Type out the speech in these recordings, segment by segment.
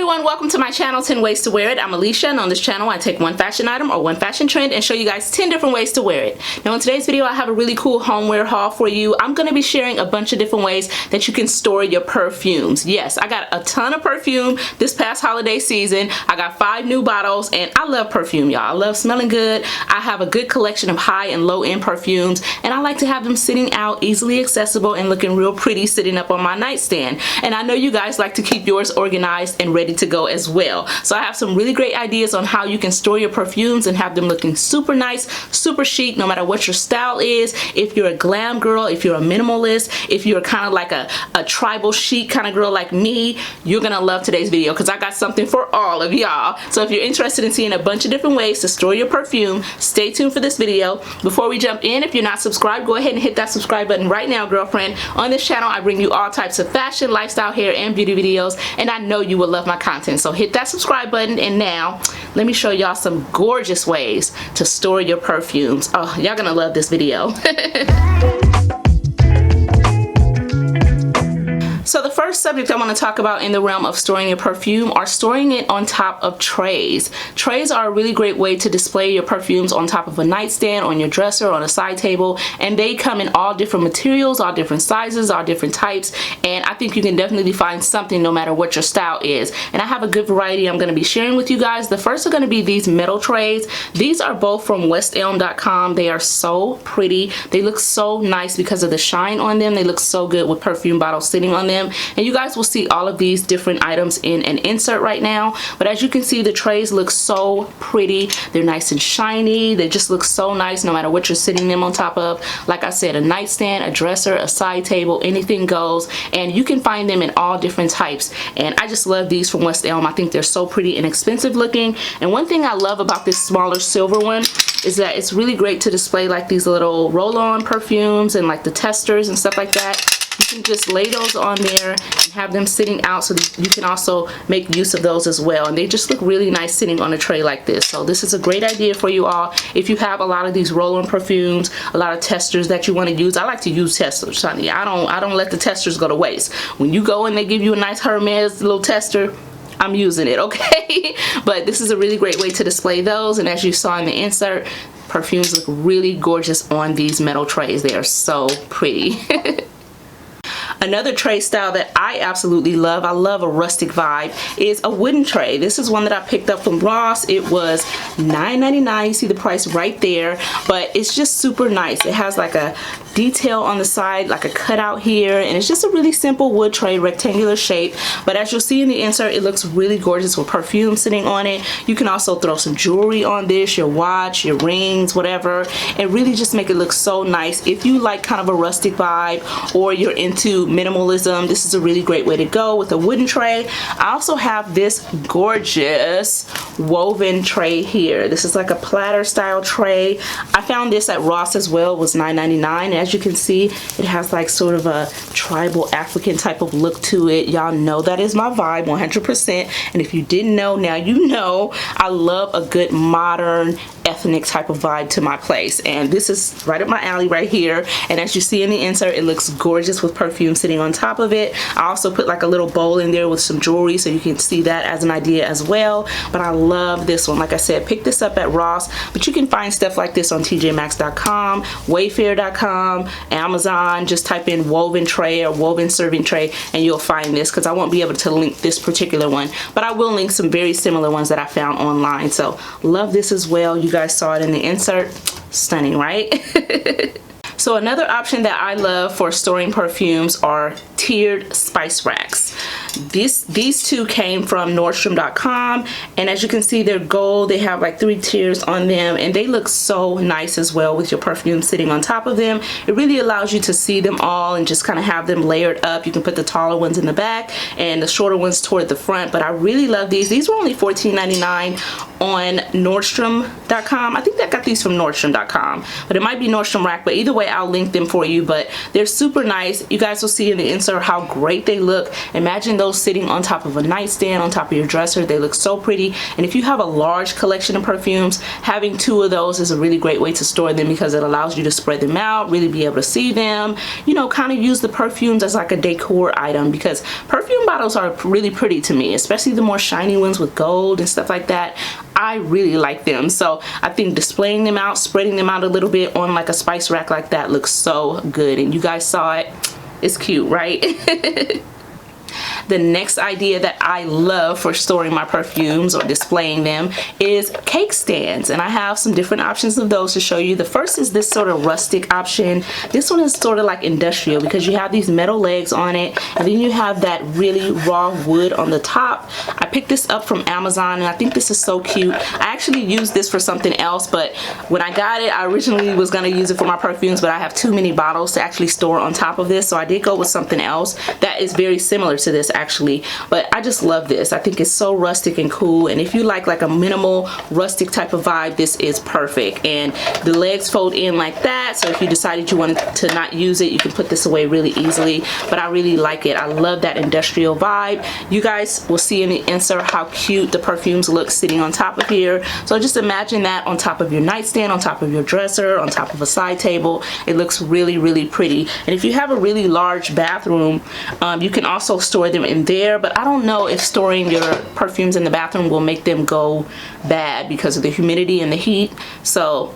everyone, welcome to my channel, 10 Ways to Wear It. I'm Alicia, and on this channel I take one fashion item or one fashion trend and show you guys 10 different ways to wear it. Now in today's video I have a really cool homeware haul for you. I'm going to be sharing a bunch of different ways that you can store your perfumes. Yes, I got a ton of perfume this past holiday season. I got 5 new bottles and I love perfume, y'all. I love smelling good. I have a good collection of high and low end perfumes and I like to have them sitting out, easily accessible and looking real pretty sitting up on my nightstand. And I know you guys like to keep yours organized and ready to go as well. So I have some really great ideas on how you can store your perfumes and have them looking super nice, super chic, no matter what your style is. If you're a glam girl, if you're a minimalist, if you're kind of like a tribal chic kind of girl like me, you're gonna love today's video because I got something for all of y'all. So if you're interested in seeing a bunch of different ways to store your perfume, stay tuned for this video. Before we jump in, if you're not subscribed, go ahead and hit that subscribe button right now, girlfriend. On this channel I bring you all types of fashion, lifestyle, hair, and beauty videos, and I know you will love my content. So hit that subscribe button, and now let me show y'all some gorgeous ways to store your perfumes. Oh, y'all gonna love this video. So the first subject I want to talk about in the realm of storing your perfume are storing it on top of trays. Trays are a really great way to display your perfumes on top of a nightstand, on your dresser, on a side table, and they come in all different materials, all different sizes, all different types, and I think you can definitely find something no matter what your style is. And I have a good variety I'm going to be sharing with you guys. The first are going to be these metal trays. These are both from westelm.com. They are so pretty. They look so nice because of the shine on them. They look so good with perfume bottles sitting on them. And you guys will see all of these different items in an insert right now, but as you can see, the trays look so pretty. They're nice and shiny. They just look so nice no matter what you're sitting them on top of. Like I said, a nightstand, a dresser, a side table, anything goes, and you can find them in all different types. And I just love these from West Elm. I think they're so pretty and expensive looking. And one thing I love about this smaller silver one is that it's really great to display like these little roll-on perfumes and like the testers and stuff like that. You can just lay those on there and have them sitting out so that you can also make use of those as well. And they just look really nice sitting on a tray like this. So this is a great idea for you all. If you have a lot of these roll-on perfumes, a lot of testers that you want to use. I like to use testers, honey. I don't let the testers go to waste. When you go and they give you a nice Hermes little tester, I'm using it, okay? But this is a really great way to display those. And as you saw in the insert, perfumes look really gorgeous on these metal trays. They are so pretty. Another tray style that I absolutely love, I love a rustic vibe, is a wooden tray. This is one that I picked up from Ross. It was $9.99. You see the price right there, but it's just super nice. It has like a detail on the side, like a cutout here, and it's just a really simple wood tray, rectangular shape. But as you'll see in the insert, it looks really gorgeous with perfume sitting on it. You can also throw some jewelry on this, your watch, your rings, whatever, and really just make it look so nice. If you like kind of a rustic vibe or you're into minimalism, this is a really great way to go with a wooden tray. I also have this gorgeous woven tray here. This is like a platter style tray. I found this at Ross as well. It was $9.99, and as you can see, it has like sort of a tribal African type of look to it. Y'all know that is my vibe 100%, and if you didn't know, now you know. I love a good modern ethnic type of vibe to my place, and this is right up my alley right here. And as you see in the insert, it looks gorgeous with perfume sitting on top of it. I also put like a little bowl in there with some jewelry so you can see that as an idea as well. But I love this one. Like I said, pick this up at Ross, but you can find stuff like this on tjmax.com, wayfair.com, Amazon. Just type in woven tray or woven serving tray and you'll find this, because I won't be able to link this particular one, but I will link some very similar ones that I found online. So love this as well. You guys saw it in the insert. Stunning, right? So another option that I love for storing perfumes are tiered spice racks. These two came from Nordstrom.com, and as you can see, they're gold. They have like 3 tiers on them, and they look so nice as well with your perfume sitting on top of them. It really allows you to see them all and just kind of have them layered up. You can put the taller ones in the back and the shorter ones toward the front, but I really love these. These were only $14.99 on Nordstrom.com. I think I got these from Nordstrom.com, but it might be Nordstrom Rack, but either way I'll link them for you. But they're super nice. You guys will see in the insert dresser, how great they look. Imagine those sitting on top of a nightstand, on top of your dresser. They look so pretty. And if you have a large collection of perfumes, having 2 of those is a really great way to store them because it allows you to spread them out, really be able to see them, you know, kind of use the perfumes as like a decor item, because perfume bottles are really pretty to me, especially the more shiny ones with gold and stuff like that. I really like them. So I think displaying them out, spreading them out a little bit on like a spice rack like that looks so good. And you guys saw it. It's cute, right? The next idea that I love for storing my perfumes or displaying them is cake stands, and I have some different options of those to show you. The first is this sort of rustic option. This one is sort of like industrial because you have these metal legs on it, and then you have that really raw wood on the top. I picked this up from Amazon, and I think this is so cute. I actually used this for something else, but when I got it, I originally was going to use it for my perfumes, but I have too many bottles to actually store on top of this, so I did go with something else that is very similar to this actually. But I just love this. I think it's so rustic and cool, and if you like a minimal rustic type of vibe, this is perfect. And the legs fold in like that, so if you decided you wanted to not use it, you can put this away really easily. But I really like it. I love that industrial vibe. You guys will see in the insert how cute the perfumes look sitting on top of here. So just imagine that on top of your nightstand, on top of your dresser, on top of a side table. It looks really, really pretty. And if you have a really large bathroom, you can also store them in there, but I don't know if storing your perfumes in the bathroom will make them go bad because of the humidity and the heat. So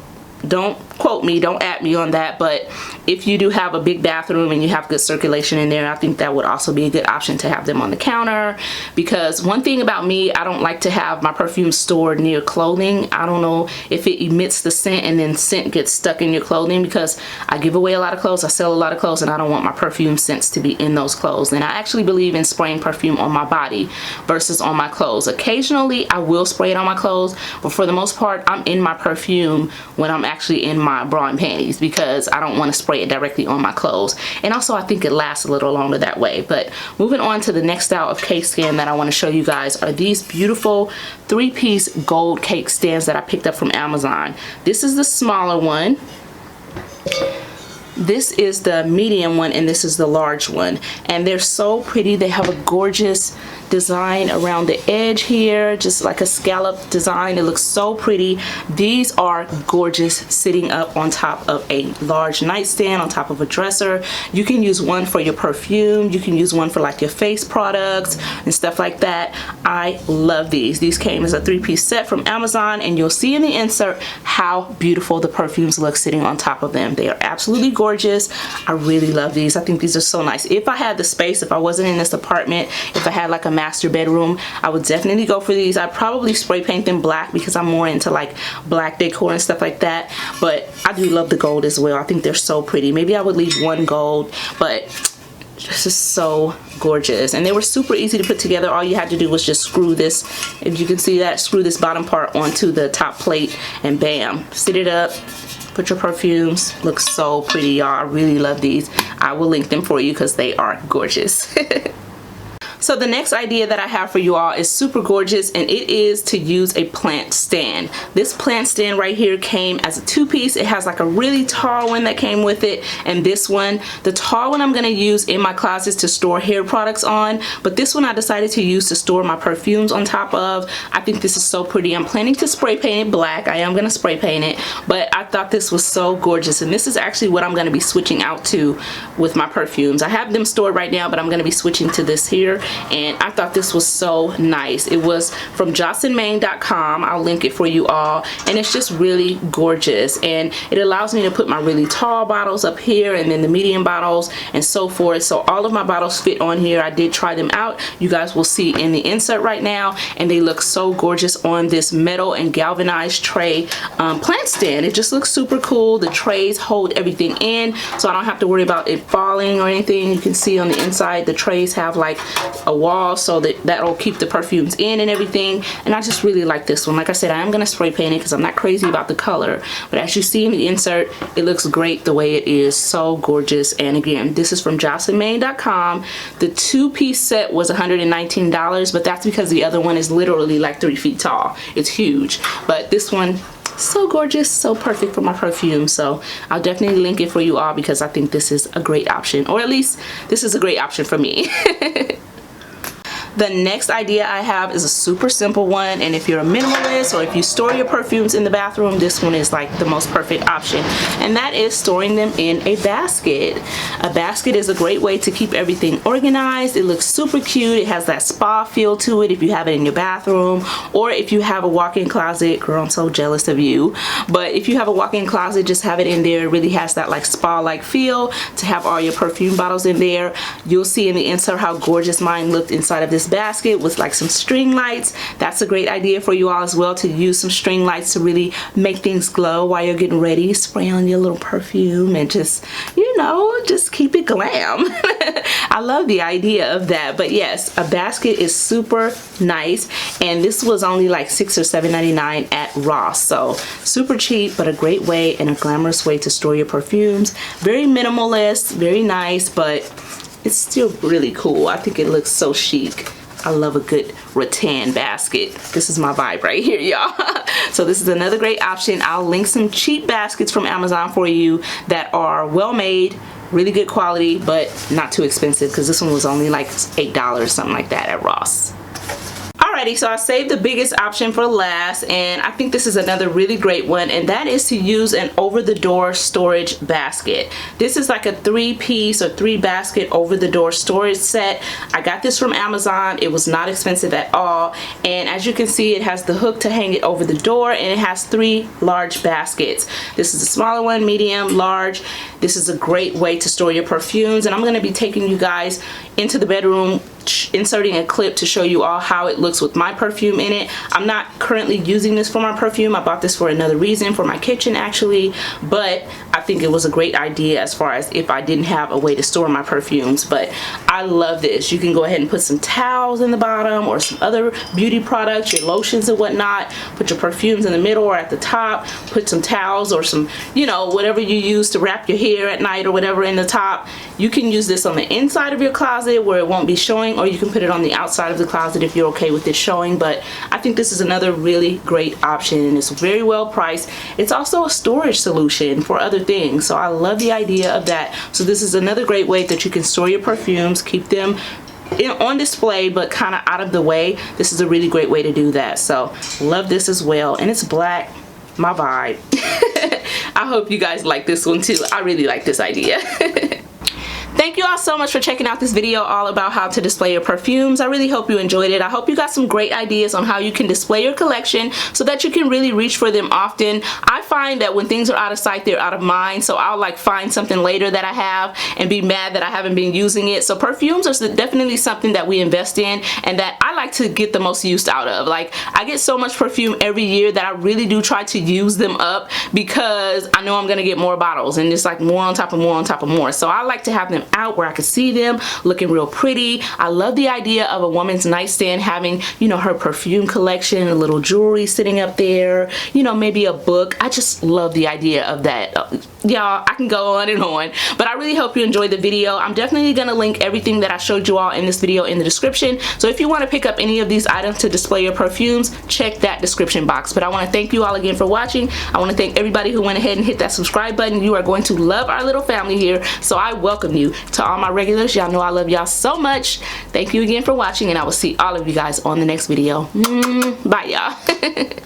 don't quote me, don't at me on that, but if you do have a big bathroom and you have good circulation in there, I think that would also be a good option to have them on the counter. Because one thing about me, I don't like to have my perfume stored near clothing. I don't know if it emits the scent and then scent gets stuck in your clothing, because I give away a lot of clothes, I sell a lot of clothes, and I don't want my perfume scents to be in those clothes. And I actually believe in spraying perfume on my body versus on my clothes. Occasionally I will spray it on my clothes, but for the most part I'm in my perfume when I'm actually in my bra and panties, because I don't want to spray it directly on my clothes. And also I think it lasts a little longer that way. But moving on to the next style of cake stand that I want to show you guys are these beautiful 3-piece gold cake stands that I picked up from Amazon. This is the smaller one, this is the medium one, and this is the large one. And they're so pretty. They have a gorgeous design around the edge here, just like a scallop design. It looks so pretty. These are gorgeous sitting up on top of a large nightstand, on top of a dresser. You can use one for your perfume, you can use one for like your face products and stuff like that. I love these. These came as a 3-piece set from Amazon, and you'll see in the insert how beautiful the perfumes look sitting on top of them. They are absolutely gorgeous. I really love these. I think these are so nice. If I had the space, if I wasn't in this apartment, if I had like a master bedroom, I would definitely go for these. I'd probably spray paint them black because I'm more into like black decor and stuff like that, but I do love the gold as well. I think they're so pretty. Maybe I would leave one gold, but this is so gorgeous. And they were super easy to put together. All you had to do was just screw this, if you can see that, screw this bottom part onto the top plate, and bam, sit it up, put your perfumes. Looks so pretty, y'all. I really love these. I will link them for you because they are gorgeous. So the next idea that I have for you all is super gorgeous, and it is to use a plant stand. This plant stand right here came as a 2-piece. It has like a really tall one that came with it, and this one. The tall one I'm going to use in my closets to store hair products on, but this one I decided to use to store my perfumes on top of. I think this is so pretty. I'm planning to spray paint it black. I am going to spray paint it, but I thought this was so gorgeous, and this is actually what I'm going to be switching out to with my perfumes. I have them stored right now, but I'm going to be switching to this here. And I thought this was so nice. It was from jocelynmain.com. I'll link it for you all, and it's just really gorgeous, and it allows me to put my really tall bottles up here and then the medium bottles and so forth. So all of my bottles fit on here. I did try them out. You guys will see in the insert right now, and they look so gorgeous on this metal and galvanized tray plant stand. It just looks super cool. The trays hold everything in, so I don't have to worry about it falling or anything. You can see on the inside the trays have like a wall, so that'll keep the perfumes in and everything. And I just really like this one. Like I said, I am going to spray paint it because I'm not crazy about the color, but as you see in the insert, it looks great the way it is. So gorgeous. And again, this is from jocelynmain.com. The 2-piece set was $119, but that's because the other one is literally like 3 feet tall. It's huge, but this one So gorgeous, so perfect for my perfume. So I'll definitely link it for you all because I think this is a great option, or at least this is a great option for me. The next idea I have is a super simple one, and if you're a minimalist or if you store your perfumes in the bathroom, this one is like the most perfect option, and that is storing them in a basket. A basket is a great way to keep everything organized. It looks super cute. It has that spa feel to it if you have it in your bathroom, or if you have a walk-in closet. Girl, I'm so jealous of you. But if you have a walk-in closet, just have it in there. It really has that like spa-like feel to have all your perfume bottles in there. You'll see in the insert how gorgeous mine looked inside of this basket with like some string lights. That's a great idea for you all as well, to use some string lights to really make things glow while you're getting ready. Spray on your little perfume and just, you know, just keep it glam. I love the idea of that. But yes, a basket is super nice, and this was only like $6 or $7.99 at Ross, so super cheap, but a great way and a glamorous way to store your perfumes. Very minimalist, very nice, but it's still really cool. I think it looks so chic. I love a good rattan basket. This is my vibe right here, y'all. So this is another great option. I'll link some cheap baskets from Amazon for you that are well made, really good quality, but not too expensive, because this one was only like $8, something like that at Ross. Alrighty, so I saved the biggest option for last, and I think this is another really great one, and that is to use an over-the-door storage basket. This is like a 3-piece or 3-basket over-the-door storage set. I got this from Amazon. It was not expensive at all, and as you can see, it has the hook to hang it over the door, and it has 3 large baskets. This is a smaller one, medium, large. This is a great way to store your perfumes, and I'm going to be taking you guys into the bedroom, inserting a clip to show you all how it looks with my perfume in it. I'm not currently using this for my perfume. I bought this for another reason, for my kitchen actually, but I think it was a great idea as far as if I didn't have a way to store my perfumes. But I love this. You can go ahead and put some towels in the bottom or some other beauty products, your lotions and whatnot. Put your perfumes in the middle or at the top. Put some towels or some, you know, whatever you use to wrap your hair at night or whatever in the top. You can use this on the inside of your closet where it won't be showing, or you can put it on the outside of the closet if you're okay with it showing. But I think this is another really great option, and it's very well priced. It's also a storage solution for other things, so I love the idea of that. So this is another great way that you can store your perfumes, keep them on display but kind of out of the way. This is a really great way to do that, so love this as well. And it's black, my vibe. I hope you guys like this one too. I really like this idea. Thank you all so much for checking out this video all about how to display your perfumes. I really hope you enjoyed it. I hope you got some great ideas on how you can display your collection so that you can really reach for them often. I find that when things are out of sight, they're out of mind, so I'll like find something later that I have and be mad that I haven't been using it. So perfumes are definitely something that we invest in and that I like to get the most use out of. Like, I get so much perfume every year that I really do try to use them up, because I know I'm gonna get more bottles, and it's like more on top of more on top of more. So I like to have them out where I can see them looking real pretty. I love the idea of a woman's nightstand having, you know, her perfume collection, a little jewelry sitting up there, you know, maybe a book. I just love the idea of that. Y'all, I can go on and on, but I really hope you enjoyed the video. I'm definitely gonna link everything that I showed you all in this video in the description, so if you want to pick up any of these items to display your perfumes, check that description box. But I want to thank you all again for watching. I want to thank everybody who went ahead and hit that subscribe button. You are going to love our little family here, so I welcome you. To all my regulars, y'all know I love y'all so much. Thank you again for watching, and I will see all of you guys on the next video. Bye, y'all.